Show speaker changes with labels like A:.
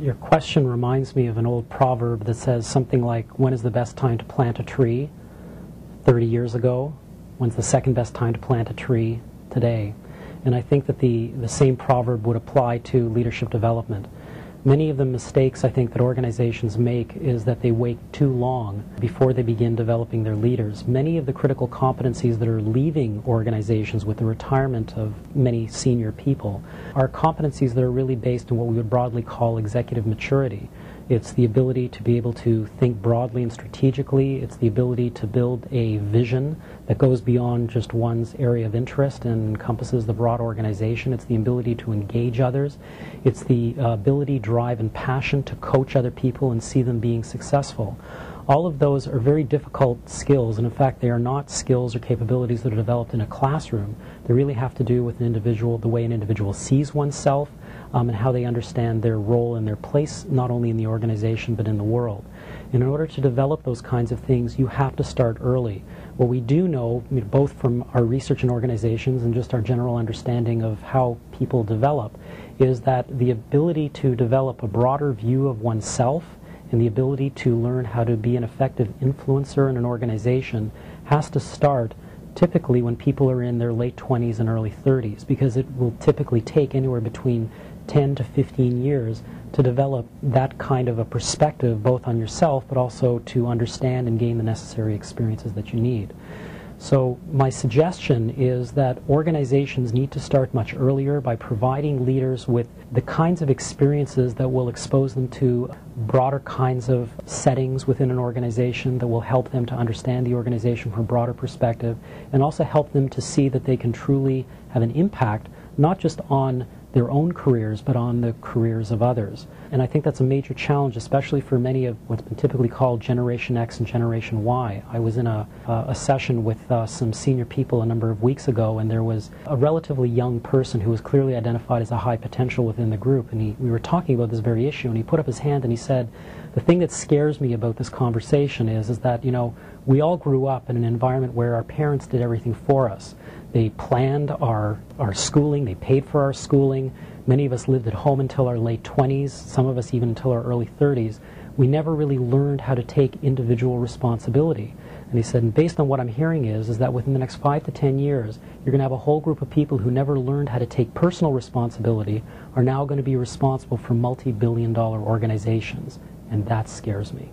A: Your question reminds me of an old proverb that says something like, when is the best time to plant a tree? 30 years ago. When's the second best time to plant a tree? Today. And I think that the same proverb would apply to leadership development. Many of the mistakes I think that organizations make is that they wait too long before they begin developing their leaders. Many of the critical competencies that are leaving organizations with the retirement of many senior people are competencies that are really based on what we would broadly call executive maturity. It's the ability to be able to think broadly and strategically. It's the ability to build a vision that goes beyond just one's area of interest and encompasses the broad organization. It's the ability to engage others. It's the ability, drive, and passion to coach other people and see them being successful. All of those are very difficult skills, and in fact they are not skills or capabilities that are developed in a classroom. They really have to do with an individual, the way an individual sees oneself, and how they understand their role and their place not only in the organization but in the world. And in order to develop those kinds of things, you have to start early. What we do know, both from our research in organizations and just our general understanding of how people develop, is that the ability to develop a broader view of oneself and the ability to learn how to be an effective influencer in an organization has to start typically when people are in their late 20s and early 30s, because it will typically take anywhere between 10 to 15 years to develop that kind of a perspective both on yourself but also to understand and gain the necessary experiences that you need. So my suggestion is that organizations need to start much earlier by providing leaders with the kinds of experiences that will expose them to broader kinds of settings within an organization that will help them to understand the organization from a broader perspective and also help them to see that they can truly have an impact not just on their own careers, but on the careers of others. And I think that's a major challenge, especially for many of what's been typically called Generation X and Generation Y. I was in a session with some senior people a number of weeks ago, and there was a relatively young person who was clearly identified as a high potential within the group, and we were talking about this very issue, and he put up his hand and he said, the thing that scares me about this conversation is that, you know, we all grew up in an environment where our parents did everything for us. They planned our schooling, they paid for our schooling. Many of us lived at home until our late 20s, some of us even until our early 30s. We never really learned how to take individual responsibility. And he said, and based on what I'm hearing is that within the next 5 to 10 years, you're going to have a whole group of people who never learned how to take personal responsibility are now going to be responsible for multi-billion-dollar organizations. And that scares me.